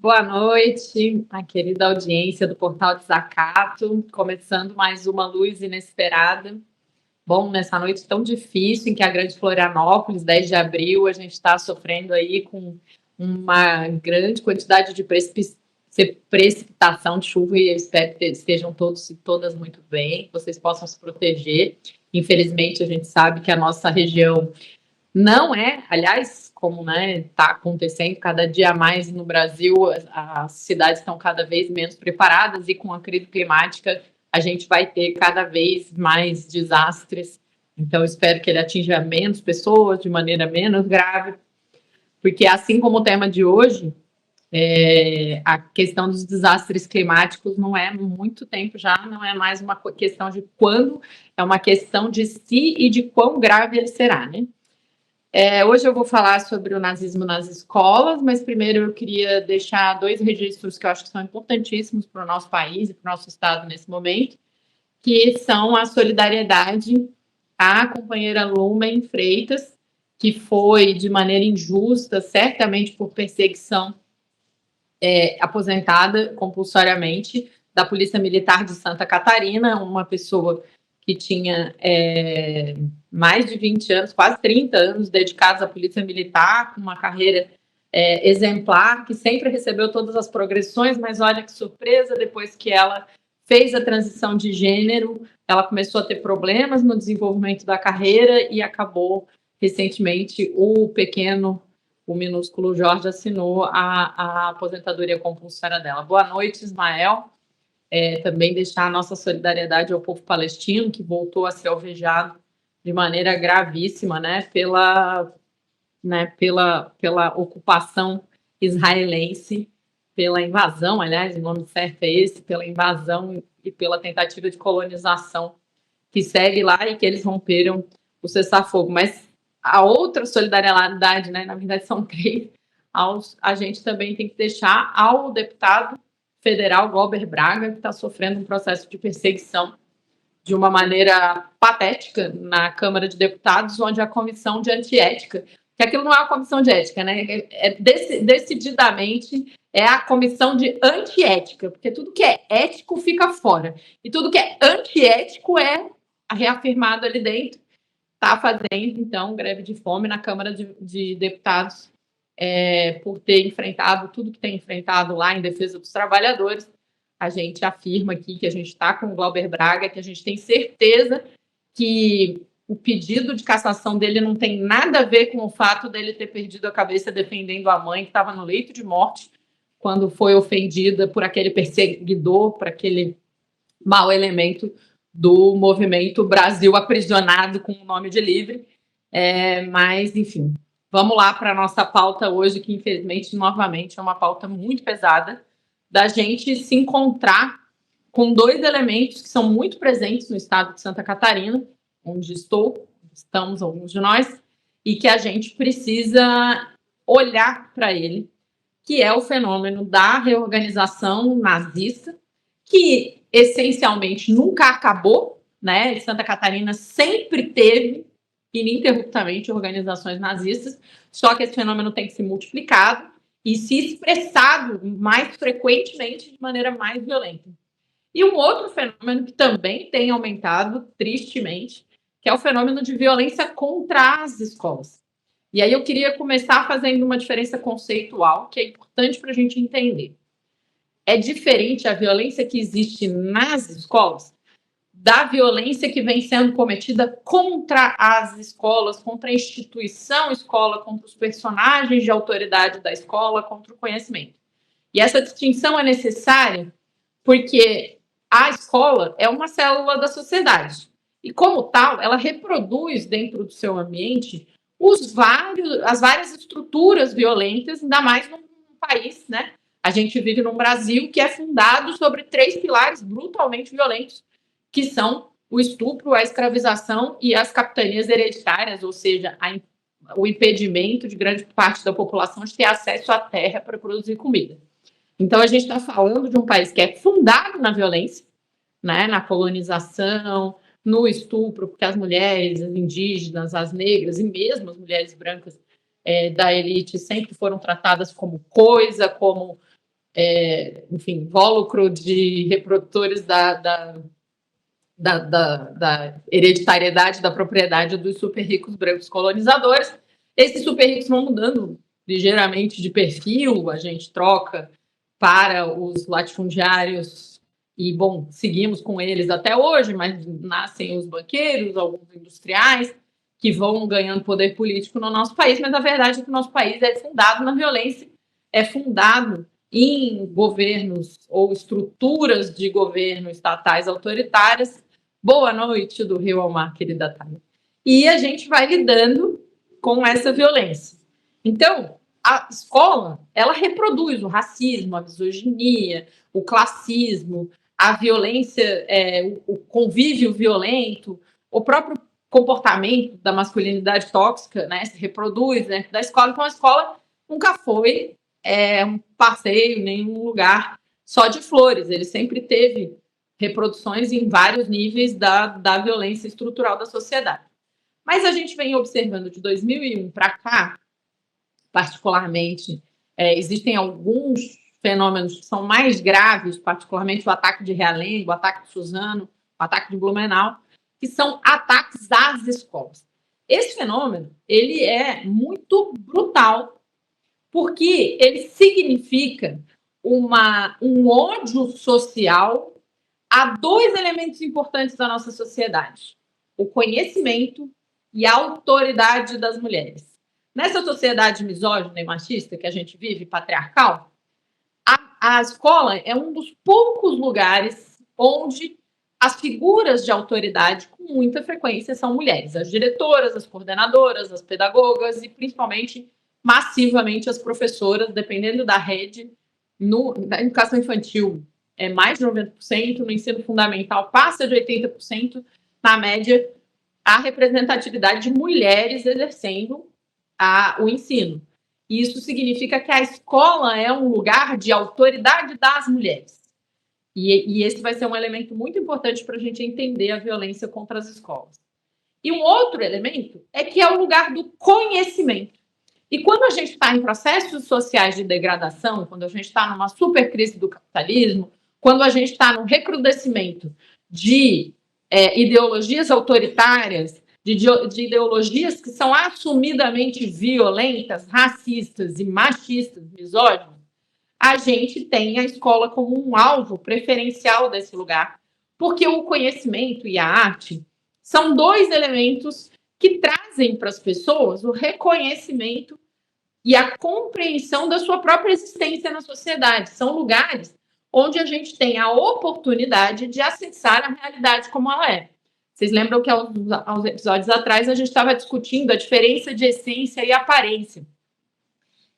Boa noite, a querida audiência do Portal Desacato, começando mais uma luz inesperada. Bom, nessa noite tão difícil em que a Grande Florianópolis, 10 de abril, a gente está sofrendo aí com uma grande quantidade de precipitação de chuva e eu espero que estejam todos e todas muito bem, que vocês possam se proteger. Infelizmente, a gente sabe que a nossa região não é, aliás, como está acontecendo cada dia mais no Brasil, as cidades estão cada vez menos preparadas e com a crise climática a gente vai ter cada vez mais desastres. Então, espero que ele atinja menos pessoas de maneira menos grave, porque assim como o tema de hoje, a questão dos desastres climáticos não é muito tempo já, não é mais uma questão de quando, é uma questão de se e de quão grave ele será, né? Hoje eu vou falar sobre o nazismo nas escolas, mas primeiro eu queria deixar 2 registros que eu acho que são importantíssimos para o nosso país e para o nosso estado nesse momento, que são a solidariedade à companheira Lumen Freitas, que foi de maneira injusta, certamente por perseguição, aposentada compulsoriamente da Polícia Militar de Santa Catarina, uma pessoa que tinha mais de 20 anos, quase 30 anos dedicados à Polícia Militar, com uma carreira exemplar, que sempre recebeu todas as progressões, mas olha que surpresa, depois que ela fez a transição de gênero, ela começou a ter problemas no desenvolvimento da carreira e acabou, recentemente, o minúsculo Jorge assinou a aposentadoria compulsória dela. Boa noite, Ismael. Também deixar a nossa solidariedade ao povo palestino, que voltou a ser alvejado de maneira gravíssima, pela ocupação israelense, pela invasão, aliás, o nome certo é esse, pela invasão e pela tentativa de colonização que segue lá e que eles romperam o cessar-fogo. Mas a outra solidariedade, na verdade são 3, a gente também tem que deixar ao deputado federal Glauber Braga, que está sofrendo um processo de perseguição de uma maneira patética na Câmara de Deputados, onde a comissão de antiética, que aquilo não é uma comissão de ética, decididamente é a comissão de antiética, porque tudo que é ético fica fora, e tudo que é antiético é reafirmado ali dentro. Está fazendo, então, greve de fome na Câmara de Deputados, por ter enfrentado tudo que tem enfrentado lá em defesa dos trabalhadores. A gente afirma aqui que a gente está com o Glauber Braga, que a gente tem certeza que o pedido de cassação dele não tem nada a ver com o fato dele ter perdido a cabeça defendendo a mãe, que estava no leito de morte, quando foi ofendida por aquele perseguidor, por aquele mau elemento do movimento Brasil Aprisionado com o nome de livre. Mas, enfim, vamos lá para a nossa pauta hoje, que infelizmente, novamente, é uma pauta muito pesada, da gente se encontrar com 2 elementos que são muito presentes no estado de Santa Catarina, onde estamos alguns de nós, e que a gente precisa olhar para ele, que é o fenômeno da reorganização nazista, que essencialmente nunca acabou, né? Santa Catarina sempre teve ininterruptamente organizações nazistas, só que esse fenômeno tem que ser multiplicado e se expressado mais frequentemente de maneira mais violenta. E um outro fenômeno que também tem aumentado tristemente, que é o fenômeno de violência contra as escolas. E aí eu queria começar fazendo uma diferença conceitual, que é importante para a gente entender. É diferente a violência que existe nas escolas da violência que vem sendo cometida contra as escolas, contra a instituição escola, contra os personagens de autoridade da escola, contra o conhecimento. E essa distinção é necessária porque a escola é uma célula da sociedade. E, como tal, ela reproduz dentro do seu ambiente as várias estruturas violentas, ainda mais num país, A gente vive num Brasil que é fundado sobre 3 pilares brutalmente violentos, que são o estupro, a escravização e as capitanias hereditárias, ou seja, o impedimento de grande parte da população de ter acesso à terra para produzir comida. Então, a gente está falando de um país que é fundado na violência, na colonização, no estupro, porque as mulheres, as indígenas, as negras e mesmo as mulheres brancas da elite sempre foram tratadas como coisa, como enfim, invólucro de reprodutores da hereditariedade da propriedade dos super ricos brancos colonizadores. Esses super ricos vão mudando ligeiramente de perfil, a gente troca para os latifundiários e, bom, seguimos com eles até hoje, mas nascem os banqueiros, alguns industriais, que vão ganhando poder político no nosso país, mas a verdade é que o nosso país é fundado na violência, é fundado em governos ou estruturas de governo estatais autoritárias. Boa noite do Rio ao Mar, querida Thalia. E a gente vai lidando com essa violência. Então, a escola, ela reproduz o racismo, a misoginia, o classismo, a violência, o convívio violento, o próprio comportamento da masculinidade tóxica, né, se reproduz dentro da escola. Então, a escola nunca foi um passeio, nenhum lugar só de flores. Ele sempre teve reproduções em vários níveis da violência estrutural da sociedade. Mas a gente vem observando de 2001 para cá, particularmente, existem alguns fenômenos que são mais graves, particularmente o ataque de Realengo, o ataque de Suzano, o ataque de Blumenau, que são ataques às escolas. Esse fenômeno, ele é muito brutal, porque ele significa um ódio social a dois elementos importantes da nossa sociedade: o conhecimento e a autoridade das mulheres. Nessa sociedade misógina e machista que a gente vive, patriarcal, a escola é um dos poucos lugares onde as figuras de autoridade, com muita frequência, são mulheres. As diretoras, as coordenadoras, as pedagogas e, principalmente, massivamente, as professoras, dependendo da rede. Na educação infantil, é mais de 90%, no ensino fundamental passa de 80%, na média, a representatividade de mulheres exercendo o ensino. Isso significa que a escola é um lugar de autoridade das mulheres. E esse vai ser um elemento muito importante para a gente entender a violência contra as escolas. E um outro elemento é que é o lugar do conhecimento. E quando a gente está em processos sociais de degradação, quando a gente está numa supercrise do capitalismo, quando a gente está no recrudescimento de ideologias autoritárias, de ideologias que são assumidamente violentas, racistas e machistas, misóginas, a gente tem a escola como um alvo preferencial desse lugar, porque o conhecimento e a arte são dois elementos que trazem para as pessoas o reconhecimento e a compreensão da sua própria existência na sociedade. São lugares onde a gente tem a oportunidade de acessar a realidade como ela é. Vocês lembram que há uns episódios atrás a gente estava discutindo a diferença de essência e aparência.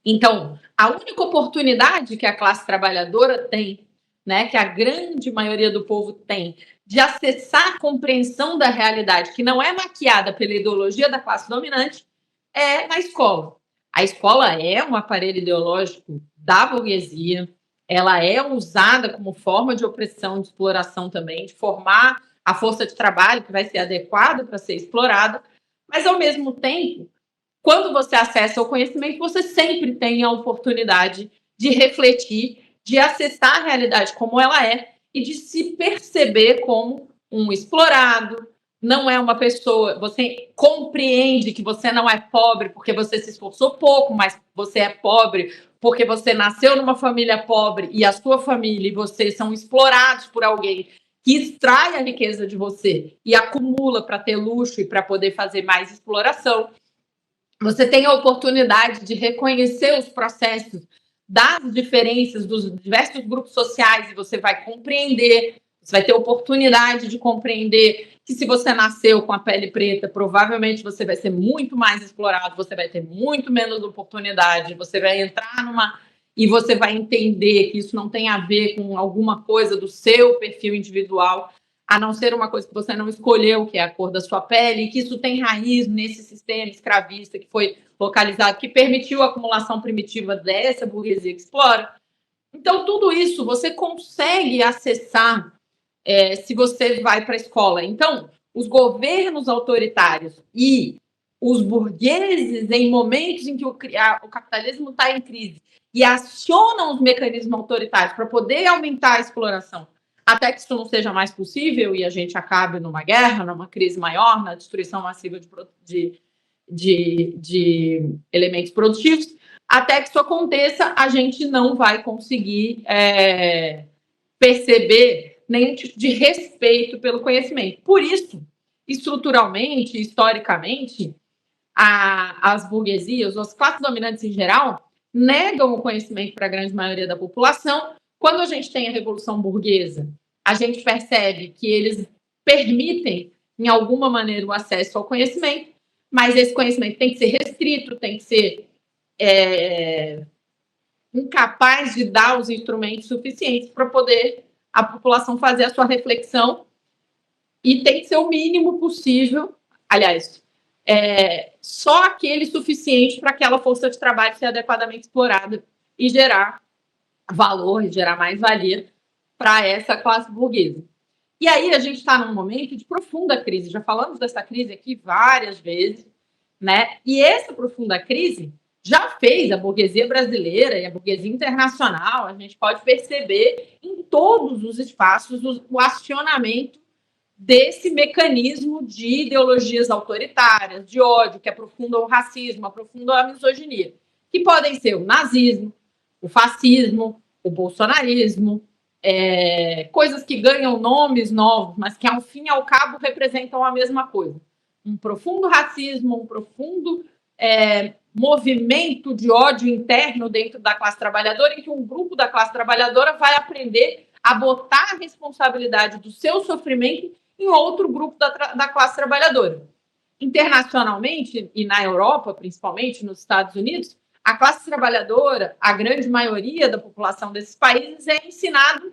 Então, a única oportunidade que a classe trabalhadora tem, né, que a grande maioria do povo tem, de acessar a compreensão da realidade que não é maquiada pela ideologia da classe dominante, é na escola. A escola é um aparelho ideológico da burguesia, ela é usada como forma de opressão, de exploração também, de formar a força de trabalho que vai ser adequada para ser explorada, mas, ao mesmo tempo, quando você acessa o conhecimento, você sempre tem a oportunidade de refletir, de acessar a realidade como ela é e de se perceber como um explorado. Não é uma pessoa... Você compreende que você não é pobre porque você se esforçou pouco, mas você é pobre porque você nasceu numa família pobre e a sua família e você são explorados por alguém que extrai a riqueza de você e acumula para ter luxo e para poder fazer mais exploração. Você tem a oportunidade de reconhecer os processos das diferenças dos diversos grupos sociais e você vai compreender, você vai ter oportunidade de compreender que se você nasceu com a pele preta, provavelmente você vai ser muito mais explorado, você vai ter muito menos oportunidade, você vai entrar e você vai entender que isso não tem a ver com alguma coisa do seu perfil individual, a não ser uma coisa que você não escolheu, que é a cor da sua pele, e que isso tem raiz nesse sistema escravista que foi localizado, que permitiu a acumulação primitiva dessa burguesia que explora. Então, tudo isso você consegue acessar se você vai para a escola. Então, os governos autoritários e os burgueses, em momentos em que o capitalismo está em crise, e acionam os mecanismos autoritários para poder aumentar a exploração, até que isso não seja mais possível e a gente acabe numa guerra, numa crise maior, na destruição massiva de elementos produtivos, até que isso aconteça, a gente não vai conseguir perceber nenhum tipo de respeito pelo conhecimento. Por isso, estruturalmente, historicamente, as burguesias, as classes dominantes em geral, negam o conhecimento para a grande maioria da população. Quando a gente tem a Revolução Burguesa, a gente percebe que eles permitem, em alguma maneira, o acesso ao conhecimento, mas esse conhecimento tem que ser restrito, tem que ser incapaz de dar os instrumentos suficientes para poder a população fazer a sua reflexão, e tem que ser o mínimo possível, aliás, só aquele suficiente para aquela força de trabalho ser adequadamente explorada e gerar valor, e gerar mais valia para essa classe burguesa. E aí a gente está num momento de profunda crise, já falamos dessa crise aqui várias vezes, né? E essa profunda crise já fez a burguesia brasileira e a burguesia internacional, a gente pode perceber em todos os espaços o acionamento desse mecanismo de ideologias autoritárias, de ódio, que aprofundam o racismo, aprofundam a misoginia, que podem ser o nazismo, o fascismo, o bolsonarismo, coisas que ganham nomes novos, mas que, ao fim e ao cabo, representam a mesma coisa. Um profundo racismo, um profundo movimento de ódio interno dentro da classe trabalhadora, em que um grupo da classe trabalhadora vai aprender a botar a responsabilidade do seu sofrimento em outro grupo da classe trabalhadora. Internacionalmente, e na Europa, principalmente nos Estados Unidos, a classe trabalhadora, a grande maioria da população desses países, é ensinado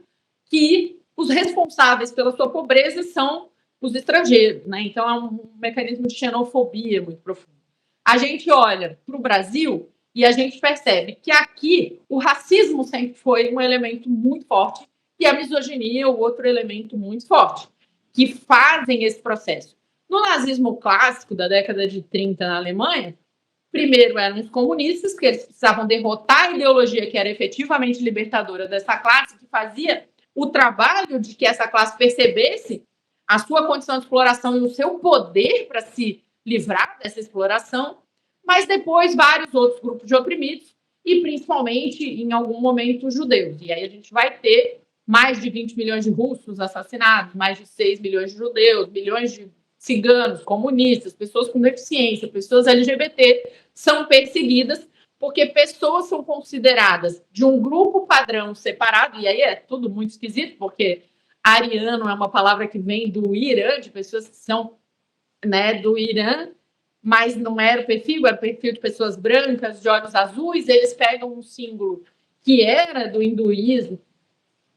que os responsáveis pela sua pobreza são os estrangeiros, né? Então é um mecanismo de xenofobia muito profundo. A gente olha para o Brasil e a gente percebe que aqui o racismo sempre foi um elemento muito forte e a misoginia é o outro elemento muito forte, que fazem esse processo. No nazismo clássico da década de 30 na Alemanha, primeiro eram os comunistas, que eles precisavam derrotar a ideologia que era efetivamente libertadora dessa classe, que fazia o trabalho de que essa classe percebesse a sua condição de exploração e o seu poder para se livrar dessa exploração, mas depois vários outros grupos de oprimidos, e principalmente, em algum momento, os judeus. E aí a gente vai ter mais de 20 milhões de russos assassinados, mais de 6 milhões de judeus, milhões de ciganos, comunistas, pessoas com deficiência, pessoas LGBT são perseguidas porque pessoas são consideradas de um grupo padrão separado, e aí é tudo muito esquisito, porque ariano é uma palavra que vem do Irã, de pessoas que são, né, do Irã, mas não era o perfil de pessoas brancas, de olhos azuis. Eles pegam um símbolo que era do hinduísmo,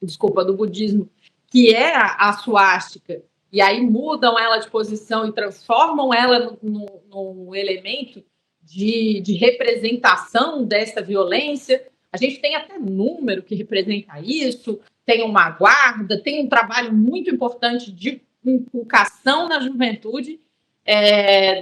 do budismo, que é a suástica, e aí mudam ela de posição e transformam ela num elemento de representação dessa violência. A gente tem até número que representa isso, tem uma guarda, tem um trabalho muito importante de inculcação na juventude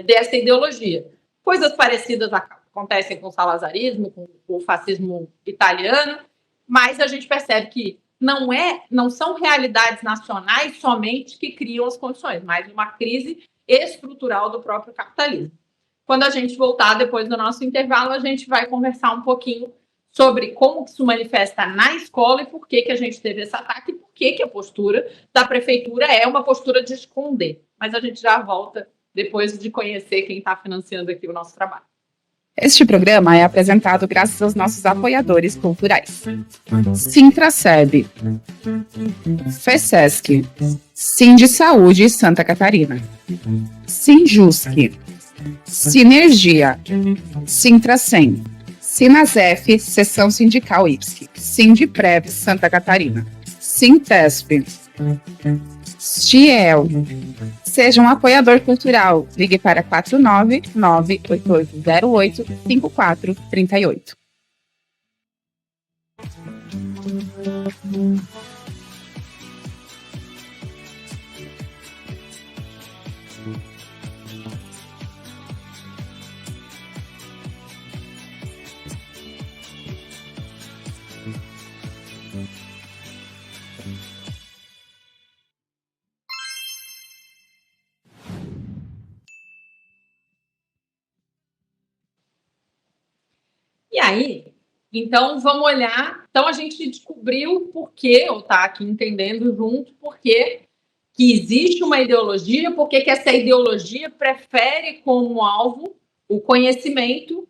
dessa ideologia. Coisas parecidas acontecem com o salazarismo, com o fascismo italiano, mas a gente percebe que não são realidades nacionais somente que criam as condições, mas uma crise estrutural do próprio capitalismo. Quando a gente voltar depois do nosso intervalo, a gente vai conversar um pouquinho sobre como isso manifesta na escola e por que a gente teve esse ataque e por que a postura da prefeitura é uma postura de esconder. Mas a gente já volta depois de conhecer quem está financiando aqui o nosso trabalho. Este programa é apresentado graças aos nossos apoiadores culturais. Sintraceb, FESESC, Sind Saúde Santa Catarina, Sinjusc, Sinergia, Sintracem, Sinasef, Seção Sindical IPSC, Sindprev Santa Catarina, Sintesp, Stiel. Seja um apoiador cultural. Ligue para 49988085438. E aí, então vamos olhar. Então a gente descobriu por quê, ou está aqui entendendo junto, por quê que existe uma ideologia, por que essa ideologia prefere como alvo o conhecimento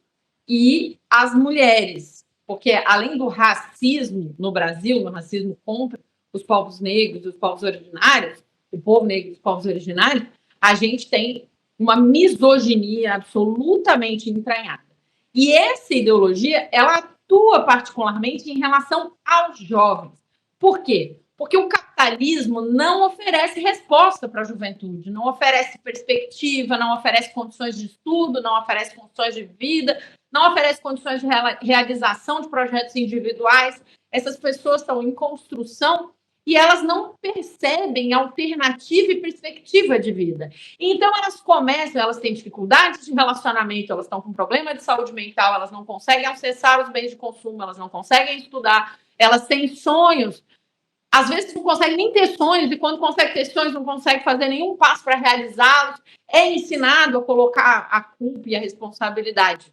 e as mulheres. Porque além do racismo no Brasil, no racismo contra os povos negros, os povos originários, o povo negro e os povos originários, a gente tem uma misoginia absolutamente entranhada. E essa ideologia, ela atua particularmente em relação aos jovens. Por quê? Porque o capitalismo não oferece resposta para a juventude, não oferece perspectiva, não oferece condições de estudo, não oferece condições de vida, não oferece condições de realização de projetos individuais. Essas pessoas estão em construção e elas não percebem alternativa e perspectiva de vida. Então, elas começam, elas têm dificuldades de relacionamento, elas estão com problema de saúde mental, elas não conseguem acessar os bens de consumo, elas não conseguem estudar, elas têm sonhos. Às vezes não consegue nem ter sonhos, e quando consegue ter sonhos, não consegue fazer nenhum passo para realizá-los. É ensinado a colocar a culpa e a responsabilidade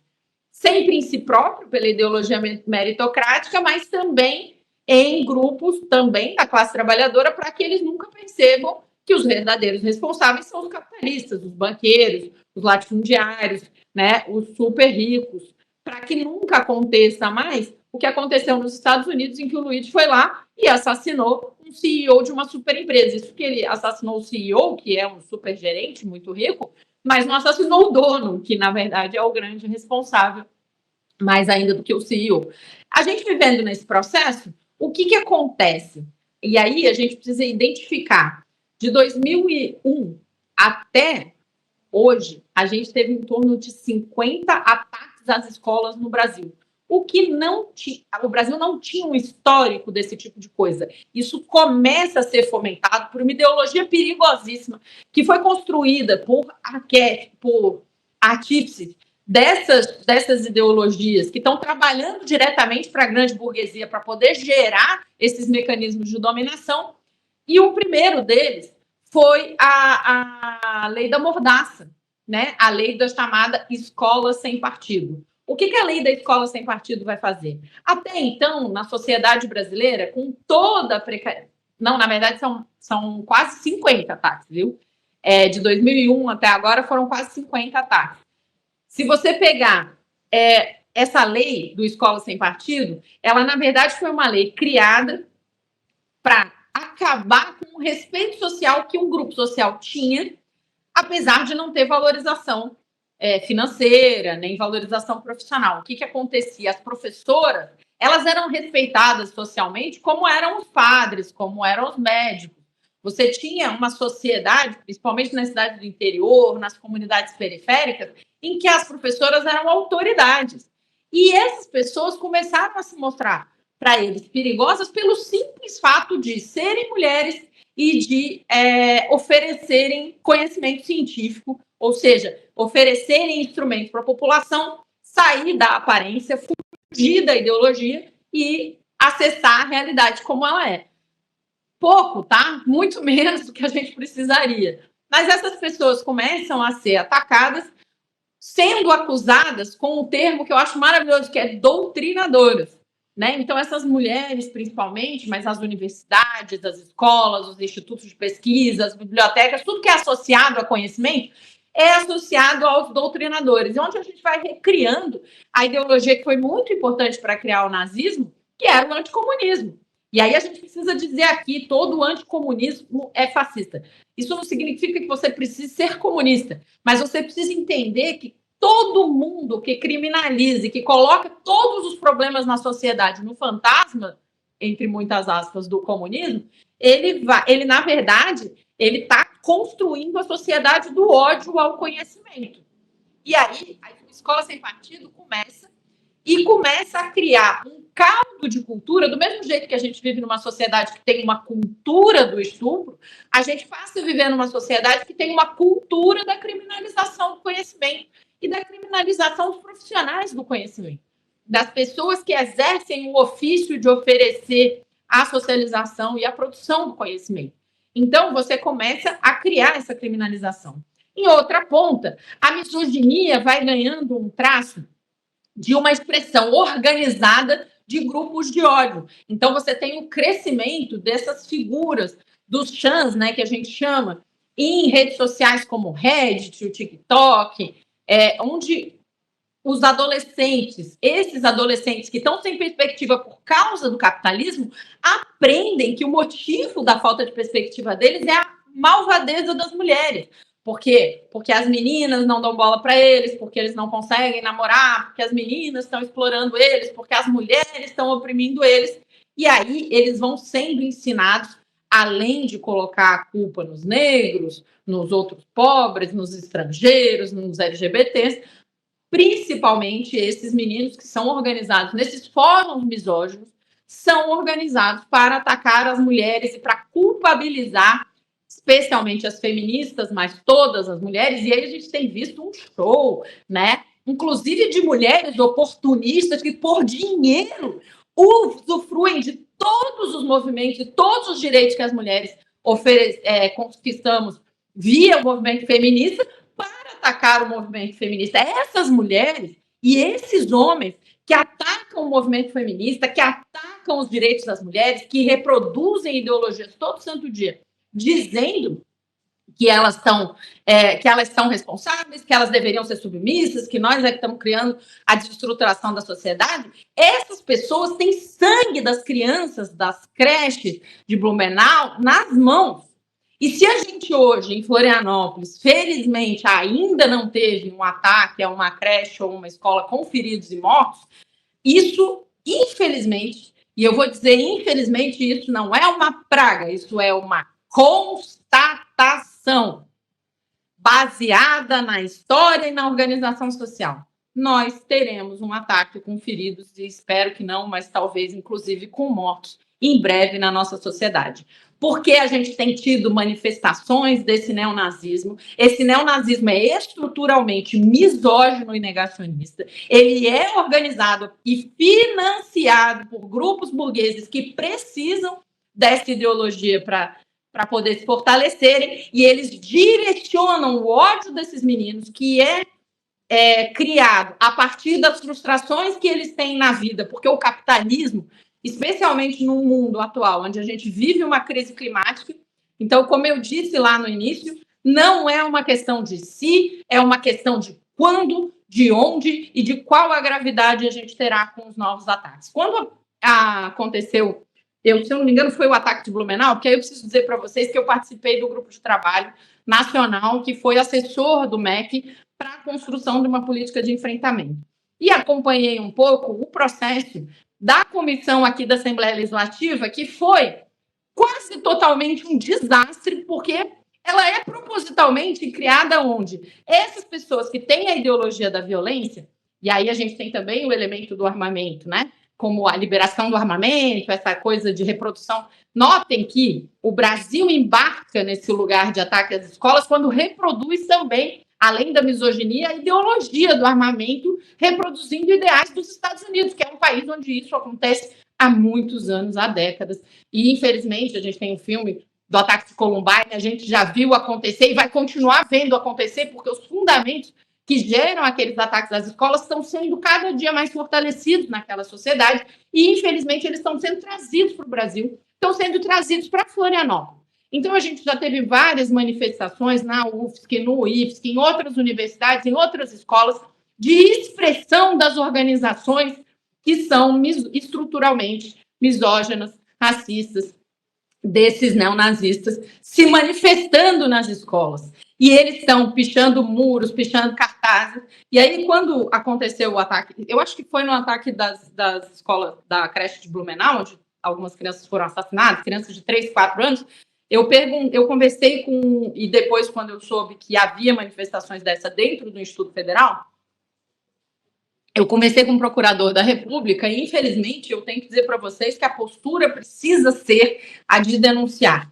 sempre em si próprio, pela ideologia meritocrática, mas também em grupos também da classe trabalhadora, para que eles nunca percebam que os verdadeiros responsáveis são os capitalistas, os banqueiros, os latifundiários, né, os super ricos, para que nunca aconteça mais o que aconteceu nos Estados Unidos, em que o Luigi foi lá e assassinou um CEO de uma super empresa. Isso que ele assassinou o CEO, que é um super gerente muito rico, mas não assassinou o dono, que na verdade é o grande responsável, mais ainda do que o CEO. A gente vivendo nesse processo, o que acontece? E aí a gente precisa identificar, de 2001 até hoje, a gente teve em torno de 50 ataques às escolas no Brasil. O Brasil não tinha um histórico desse tipo de coisa. Isso começa a ser fomentado por uma ideologia perigosíssima que foi construída por artífices dessas ideologias que estão trabalhando diretamente para a grande burguesia para poder gerar esses mecanismos de dominação. E o primeiro deles foi a lei da mordaça, né? A lei da chamada escola sem partido. O que a lei da escola sem partido vai fazer? Até então, na sociedade brasileira, com toda a precariedade... Não, na verdade, são quase 50 ataques, viu? De 2001 até agora, foram quase 50 ataques. Se você pegar essa lei do escola sem partido, ela, na verdade, foi uma lei criada para acabar com o respeito social que um grupo social tinha, apesar de não ter valorização financeira, nem valorização profissional. O que acontecia? As professoras, elas eram respeitadas socialmente como eram os padres, como eram os médicos. Você tinha uma sociedade, principalmente nas cidades do interior, nas comunidades periféricas, em que as professoras eram autoridades. E essas pessoas começaram a se mostrar para eles perigosas pelo simples fato de serem mulheres e de oferecerem conhecimento científico, ou seja, oferecerem instrumentos para a população sair da aparência, fugir da ideologia e acessar a realidade como ela é. Pouco, tá? Muito menos do que a gente precisaria. Mas essas pessoas começam a ser atacadas, sendo acusadas com um termo que eu acho maravilhoso, que é doutrinadoras. Né? Então, essas mulheres, principalmente, mas as universidades, as escolas, os institutos de pesquisa, as bibliotecas, tudo que é associado a conhecimento, é associado aos doutrinadores, onde a gente vai recriando a ideologia que foi muito importante para criar o nazismo, que era o anticomunismo. E aí a gente precisa dizer aqui, todo anticomunismo é fascista. Isso não significa que você precise ser comunista, mas você precisa entender que todo mundo que criminalize, que coloca todos os problemas na sociedade no fantasma, entre muitas aspas, do comunismo, ele na verdade, ele está construindo a sociedade do ódio ao conhecimento. E aí, a escola sem partido começa a criar um caldo de cultura, do mesmo jeito que a gente vive numa sociedade que tem uma cultura do estupro, a gente passa a viver numa sociedade que tem uma cultura da criminalização do conhecimento e da criminalização dos profissionais do conhecimento, das pessoas que exercem o ofício de oferecer a socialização e a produção do conhecimento. Então, você começa a criar essa criminalização. Em outra ponta, a misoginia vai ganhando um traço de uma expressão organizada de grupos de ódio. Então, você tem um crescimento dessas figuras, dos chans, né, que a gente chama, em redes sociais como o Reddit, o TikTok, onde os adolescentes, esses adolescentes que estão sem perspectiva por causa do capitalismo, aprendem que o motivo da falta de perspectiva deles é a malvadeza das mulheres. Por quê? Porque as meninas não dão bola para eles, porque eles não conseguem namorar, porque as meninas estão explorando eles, porque as mulheres estão oprimindo eles. E aí eles vão sendo ensinados, além de colocar a culpa nos negros, nos outros pobres, nos estrangeiros, nos LGBTs, principalmente esses meninos que são organizados nesses fóruns misóginos, são organizados para atacar as mulheres e para culpabilizar especialmente as feministas, mas todas as mulheres, e aí a gente tem visto um show, né? Inclusive de mulheres oportunistas que, por dinheiro, usufruem de todos os movimentos e todos os direitos que as mulheres conquistamos via o movimento feminista para atacar o movimento feminista. Essas mulheres e esses homens que atacam o movimento feminista, que atacam os direitos das mulheres, que reproduzem ideologias todo santo dia, dizendo que elas estão responsáveis, que elas deveriam ser submissas, que nós é que estamos criando a desestruturação da sociedade. Essas pessoas têm sangue das crianças das creches de Blumenau nas mãos. E se a gente hoje, em Florianópolis, felizmente ainda não teve um ataque a uma creche ou uma escola com feridos e mortos, isso, infelizmente, e eu vou dizer infelizmente, isso não é uma praga, isso é uma constatação baseada na história e na organização social. Nós teremos um ataque com feridos, e espero que não, mas talvez inclusive com mortos, em breve na nossa sociedade. Porque a gente tem tido manifestações desse neonazismo. Esse neonazismo é estruturalmente misógino e negacionista. Ele é organizado e financiado por grupos burgueses que precisam dessa ideologia para poder se fortalecerem, e eles direcionam o ódio desses meninos, que é criado a partir das frustrações que eles têm na vida, porque o capitalismo, especialmente no mundo atual, onde a gente vive uma crise climática, então, como eu disse lá no início, não é uma questão de se, é uma questão de quando, de onde e de qual a gravidade a gente terá com os novos ataques. Quando aconteceu, se eu não me engano, foi o ataque de Blumenau, porque aí eu preciso dizer para vocês que eu participei do grupo de trabalho nacional, que foi assessor do MEC para a construção de uma política de enfrentamento. E acompanhei um pouco o processo da comissão aqui da Assembleia Legislativa, que foi quase totalmente um desastre, porque ela é propositalmente criada onde essas pessoas que têm a ideologia da violência, e aí a gente tem também o elemento do armamento, né? Como a liberação do armamento, essa coisa de reprodução. Notem que o Brasil embarca nesse lugar de ataque às escolas quando reproduz também, além da misoginia, a ideologia do armamento, reproduzindo ideais dos Estados Unidos, que é um país onde isso acontece há muitos anos, há décadas. E, infelizmente, a gente tem um filme do ataque de Columbine, a gente já viu acontecer e vai continuar vendo acontecer, porque os fundamentos que geram aqueles ataques às escolas estão sendo cada dia mais fortalecidos naquela sociedade e, infelizmente, eles estão sendo trazidos para o Brasil, estão sendo trazidos para Florianópolis. Então, a gente já teve várias manifestações na UFSC, no IFSC, em outras universidades, em outras escolas, de expressão das organizações que são estruturalmente misóginas, racistas, desses neonazistas, se manifestando nas escolas. E eles estão pichando muros, pichando cartazes. E aí, quando aconteceu o ataque, eu acho que foi no ataque das escolas, da creche de Blumenau, onde algumas crianças foram assassinadas, crianças de 3, 4 anos, eu conversei com, e depois, quando eu soube que havia manifestações dessa dentro do Instituto Federal, eu conversei com o procurador da República e, infelizmente, eu tenho que dizer para vocês que a postura precisa ser a de denunciar.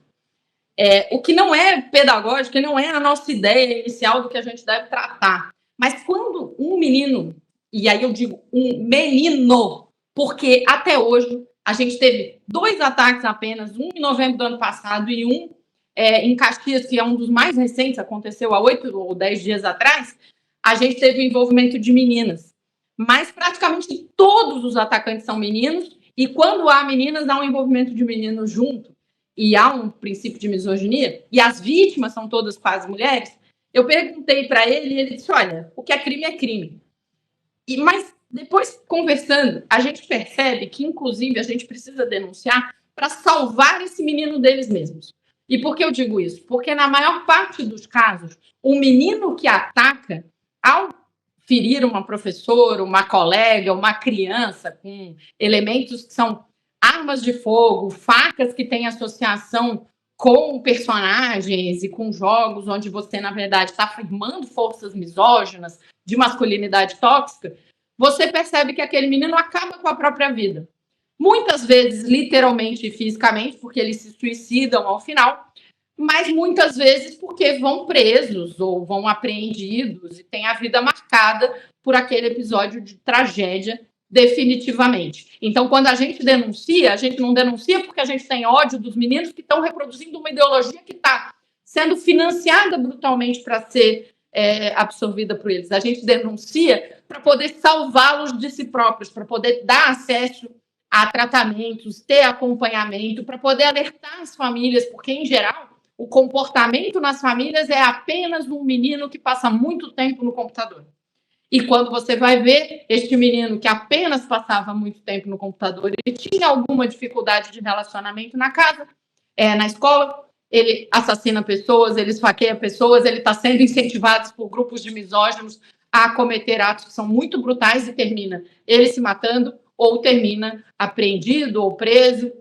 O que não é pedagógico, não é a nossa ideia inicial do que a gente deve tratar. Mas quando um menino, e aí eu digo um menino, porque até hoje A gente teve 2 ataques apenas, um em novembro do ano passado e um em Caxias, que é um dos mais recentes, aconteceu há 8 ou 10 dias atrás. A gente teve o envolvimento de meninas. Mas praticamente todos os atacantes são meninos, e quando há meninas, há um envolvimento de meninos junto, e há um princípio de misoginia, e as vítimas são todas quase mulheres. Eu perguntei para ele e ele disse, olha, o que é crime, mas depois, conversando, a gente percebe que, inclusive, a gente precisa denunciar para salvar esse menino deles mesmos. E por que eu digo isso? Porque, na maior parte dos casos, o menino que ataca, ao ferir uma professora, uma colega, uma criança, com elementos que são armas de fogo, facas que têm associação com personagens e com jogos onde você, na verdade, está afirmando forças misóginas, de masculinidade tóxica, você percebe que aquele menino acaba com a própria vida. Muitas vezes, literalmente e fisicamente, porque eles se suicidam ao final, mas muitas vezes porque vão presos ou vão apreendidos e têm a vida marcada por aquele episódio de tragédia definitivamente. Então, quando a gente não denuncia porque a gente tem ódio dos meninos que estão reproduzindo uma ideologia que está sendo financiada brutalmente para ser absorvida por eles. A gente denuncia para poder salvá-los de si próprios, para poder dar acesso a tratamentos, ter acompanhamento, para poder alertar as famílias, porque, em geral, o comportamento nas famílias é apenas um menino que passa muito tempo no computador. E quando você vai ver este menino que apenas passava muito tempo no computador e tinha alguma dificuldade de relacionamento na casa, na escola, ele assassina pessoas, ele esfaqueia pessoas, ele está sendo incentivado por grupos de misóginos a cometer atos que são muito brutais e termina ele se matando ou termina apreendido ou preso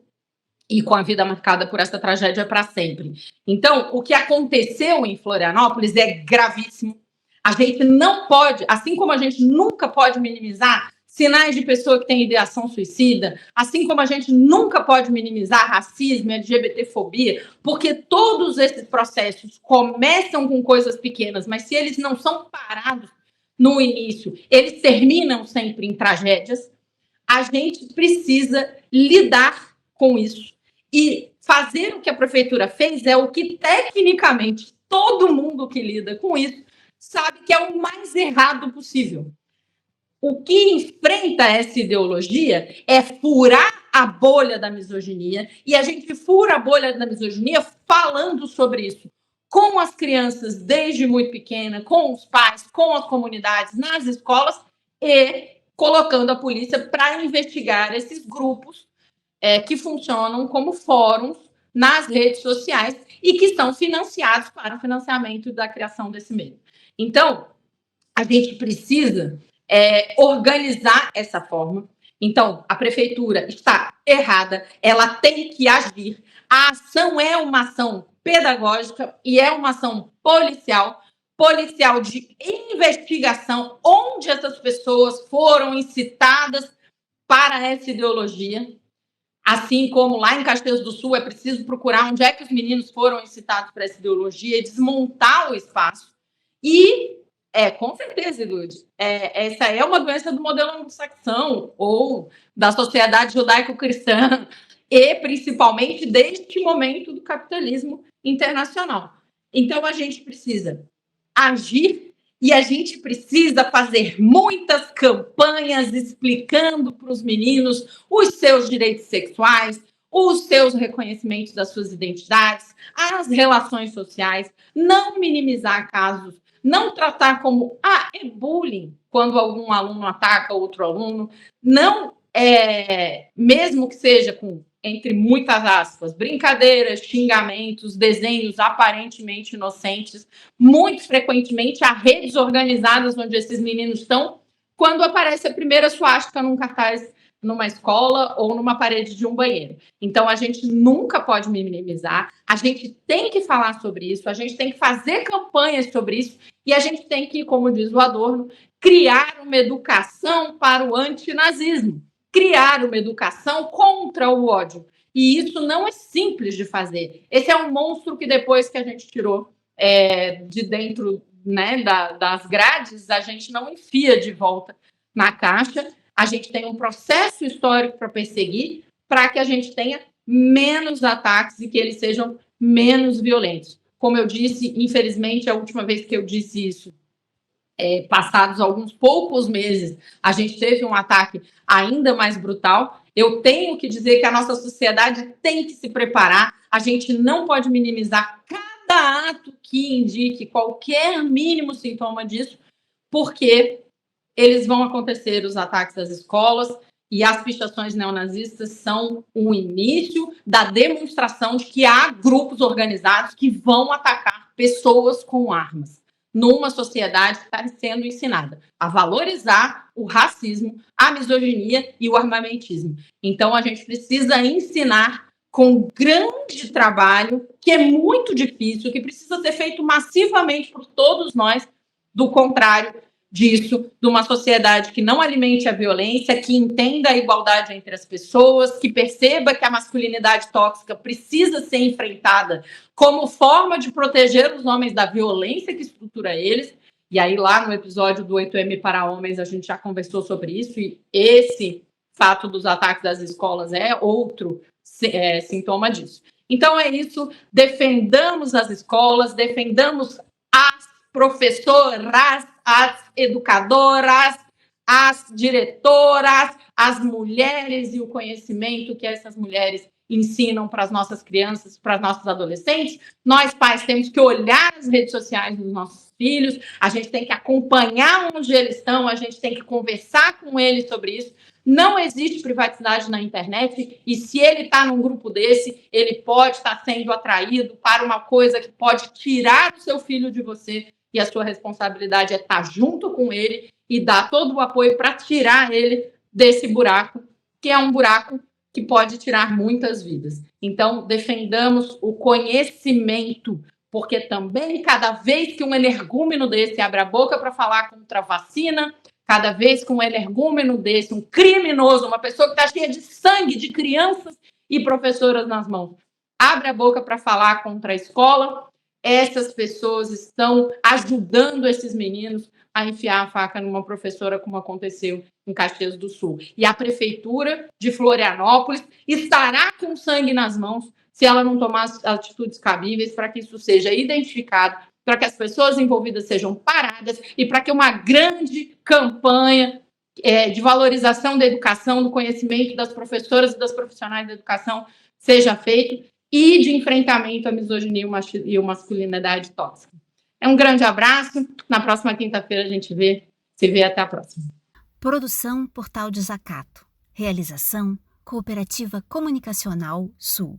e com a vida marcada por essa tragédia para sempre. Então, o que aconteceu em Florianópolis é gravíssimo. A gente não pode, assim como a gente nunca pode minimizar sinais de pessoa que tem ideação suicida, assim como a gente nunca pode minimizar racismo, LGBTfobia, porque todos esses processos começam com coisas pequenas, mas se eles não são parados no início, eles terminam sempre em tragédias. A gente precisa lidar com isso. E fazer o que a prefeitura fez é o que, tecnicamente, todo mundo que lida com isso sabe que é o mais errado possível. O que enfrenta essa ideologia é furar a bolha da misoginia, e a gente fura a bolha da misoginia falando sobre isso com as crianças desde muito pequena, com os pais, com as comunidades, nas escolas, e colocando a polícia para investigar esses grupos que funcionam como fóruns nas redes sociais e que são financiados para o financiamento da criação desse meio. Então, a gente precisa organizar essa forma. Então, a prefeitura está errada, ela tem que agir. A ação é uma ação pedagógica e é uma ação policial de investigação, onde essas pessoas foram incitadas para essa ideologia. Assim como lá em Caxias do Sul é preciso procurar onde é que os meninos foram incitados para essa ideologia e desmontar o espaço. E, com certeza, Ilude, essa é uma doença do modelo anglo-saxão ou da sociedade judaico-cristã e, principalmente, deste momento do capitalismo internacional. Então, a gente precisa agir e a gente precisa fazer muitas campanhas explicando para os meninos os seus direitos sexuais, os seus reconhecimentos das suas identidades, as relações sociais, não minimizar casos, não tratar como é bullying quando algum aluno ataca outro aluno, não mesmo que seja com, entre muitas aspas, brincadeiras, xingamentos, desenhos aparentemente inocentes, muito frequentemente há redes organizadas onde esses meninos estão, quando aparece a primeira suástica num cartaz numa escola ou numa parede de um banheiro. Então, a gente nunca pode minimizar, a gente tem que falar sobre isso, a gente tem que fazer campanhas sobre isso e a gente tem que, como diz o Adorno, criar uma educação para o antinazismo, criar uma educação contra o ódio. E isso não é simples de fazer. Esse é um monstro que depois que a gente tirou de dentro, né, das grades, a gente não enfia de volta na caixa. A gente tem um processo histórico para perseguir, para que a gente tenha menos ataques e que eles sejam menos violentos. Como eu disse, infelizmente, a última vez que eu disse isso, passados alguns poucos meses, a gente teve um ataque ainda mais brutal. Eu tenho que dizer que a nossa sociedade tem que se preparar. A gente não pode minimizar cada ato que indique qualquer mínimo sintoma disso, porque eles vão acontecer, os ataques às escolas, e as pichações neonazistas são o início da demonstração de que há grupos organizados que vão atacar pessoas com armas numa sociedade que está sendo ensinada a valorizar o racismo, a misoginia e o armamentismo. Então, a gente precisa ensinar com grande trabalho, que é muito difícil, que precisa ser feito massivamente por todos nós, do contrário disso, de uma sociedade que não alimente a violência, que entenda a igualdade entre as pessoas, que perceba que a masculinidade tóxica precisa ser enfrentada como forma de proteger os homens da violência que estrutura eles. E aí, lá no episódio do 8M para homens, a gente já conversou sobre isso, e esse fato dos ataques às escolas é outro sintoma disso. Então, é isso. Defendamos as escolas, defendamos as professoras, as educadoras, as diretoras, as mulheres e o conhecimento que essas mulheres ensinam para as nossas crianças, para os nossos adolescentes. Nós, pais, temos que olhar as redes sociais dos nossos filhos, a gente tem que acompanhar onde eles estão, a gente tem que conversar com eles sobre isso. Não existe privacidade na internet, e se ele está num grupo desse, ele pode estar sendo atraído para uma coisa que pode tirar o seu filho de você, e a sua responsabilidade é estar junto com ele e dar todo o apoio para tirar ele desse buraco, que é um buraco que pode tirar muitas vidas. Então, defendamos o conhecimento, porque também, cada vez que um energúmeno desse abre a boca para falar contra a vacina, cada vez que um energúmeno desse, um criminoso, uma pessoa que está cheia de sangue de crianças e professoras nas mãos, abre a boca para falar contra a escola, essas pessoas estão ajudando esses meninos a enfiar a faca numa professora, como aconteceu em Caxias do Sul. E a prefeitura de Florianópolis estará com sangue nas mãos se ela não tomar as atitudes cabíveis para que isso seja identificado, para que as pessoas envolvidas sejam paradas e para que uma grande campanha de valorização da educação, do conhecimento das professoras e das profissionais da educação seja feita, e de enfrentamento à misoginia e à masculinidade tóxica. Um grande abraço. Na próxima quinta-feira a gente se vê. Até a próxima. Produção Portal Desacato. Realização Cooperativa Comunicacional Sul.